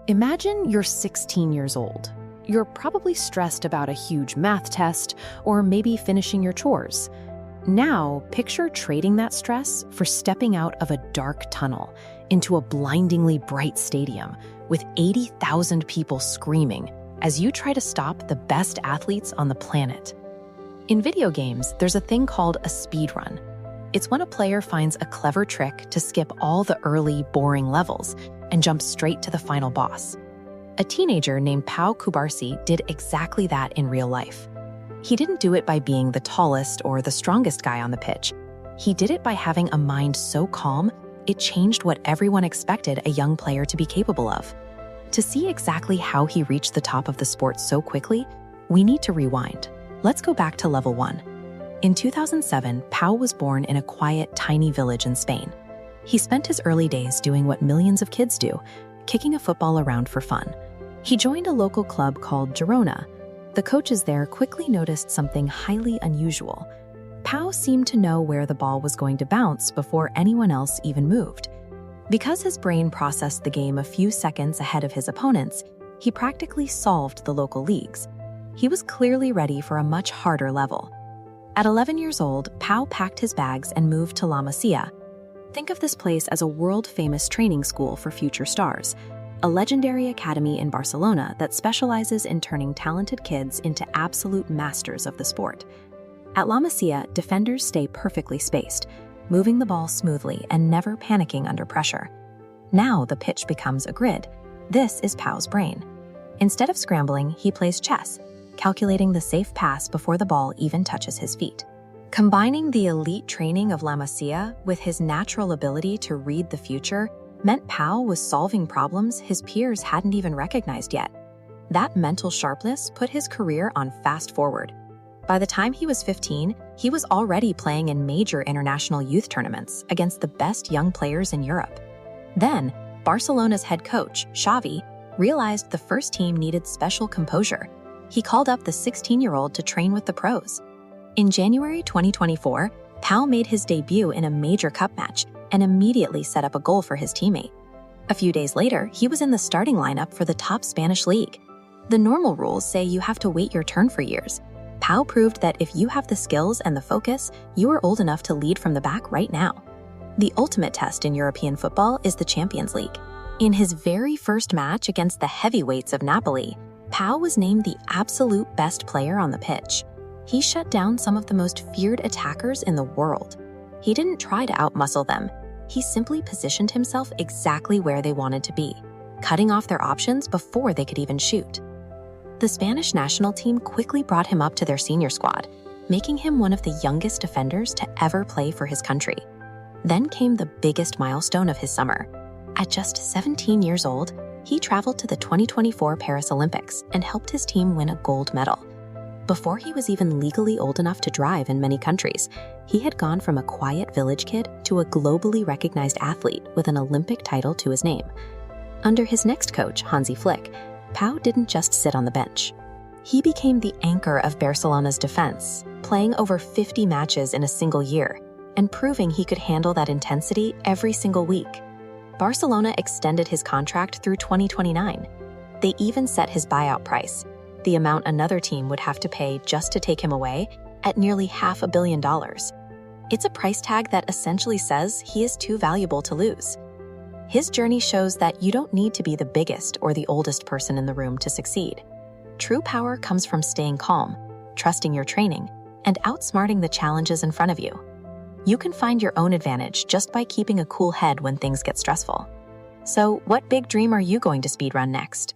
Imagine you're 16 years old. You're probably stressed about a huge math test or maybe finishing your chores. Now, picture trading that stress for stepping out of a dark tunnel into a blindingly bright stadium with 80,000 people screaming as you try to stop the best athletes on the planet. In video games, there's a thing called a speedrun. It's when a player finds a clever trick to skip all the early, boring levels and jump straight to the final boss. A teenager named Cubarsi did exactly that in real life. He didn't do it by being the tallest or the strongest guy on the pitch. He did it by having a mind so calm, it changed what everyone expected a young player to be capable of. To see exactly how he reached the top of the sport so quickly, we need to rewind. Let's go back to level 1. In 2007, Pau was born in a quiet, tiny village in Spain. He spent his early days doing what millions of kids do, kicking a football around for fun. He joined a local club called Girana. The coaches there quickly noticed something highly unusual. Pau seemed to know where the ball was going to bounce before anyone else even moved. Because his brain processed the game a few seconds ahead of his opponents, he practically solved the local leagues. He was clearly ready for a much harder level. At 11 years old, Pau packed his bags and moved to La Masia. Think of this place as a world-famous training school for future stars, a legendary academy in Barcelona that specializes in turning talented kids into absolute masters of the sport. At La Masia, defenders stay perfectly spaced, moving the ball smoothly and never panicking under pressure. Now the pitch becomes a grid. This is Pau's brain. Instead of scrambling, he plays chess, calculating the safe pass before the ball even touches his feet. Combining the elite training of La Masia with his natural ability to read the future meant Pau was solving problems his peers hadn't even recognized yet. That mental sharpness put his career on fast forward. By the time he was 15, he was already playing in major international youth tournaments against the best young players in Europe. Then, Barcelona's head coach, Xavi, realized the first team needed special composure. He called up the 16-year-old to train with the pros. In January 2024, Pau made his debut in a major cup match and immediately set up a goal for his teammate. A few days later, he was in the starting lineup for the top Spanish league. The normal rules say you have to wait your turn for years. Pau proved that if you have the skills and the focus, you are old enough to lead from the back right now. The ultimate test in European football is the Champions League. In his very first match against the heavyweights of Napoli, Pau was named the absolute best player on the pitch. He shut down some of the most feared attackers in the world. He didn't try to outmuscle them. He simply positioned himself exactly where they wanted to be, cutting off their options before they could even shoot. The Spanish national team quickly brought him up to their senior squad, making him one of the youngest defenders to ever play for his country. Then came the biggest milestone of his summer. At just 17 years old, he traveled to the 2024 Paris Olympics and helped his team win a gold medal. Before he was even legally old enough to drive in many countries, he had gone from a quiet village kid to a globally recognized athlete with an Olympic title to his name. Under his next coach, Hansi Flick, Pau didn't just sit on the bench. He became the anchor of Barcelona's defense, playing over 50 matches in a single year, and proving he could handle that intensity every single week. Barcelona extended his contract through 2029. They even set his buyout price, the amount another team would have to pay just to take him away, at nearly $500 million. It's a price tag that essentially says he is too valuable to lose. His journey shows that you don't need to be the biggest or the oldest person in the room to succeed. True power comes from staying calm, trusting your training, and outsmarting the challenges in front of you. You can find your own advantage just by keeping a cool head when things get stressful. So, what big dream are you going to speedrun next?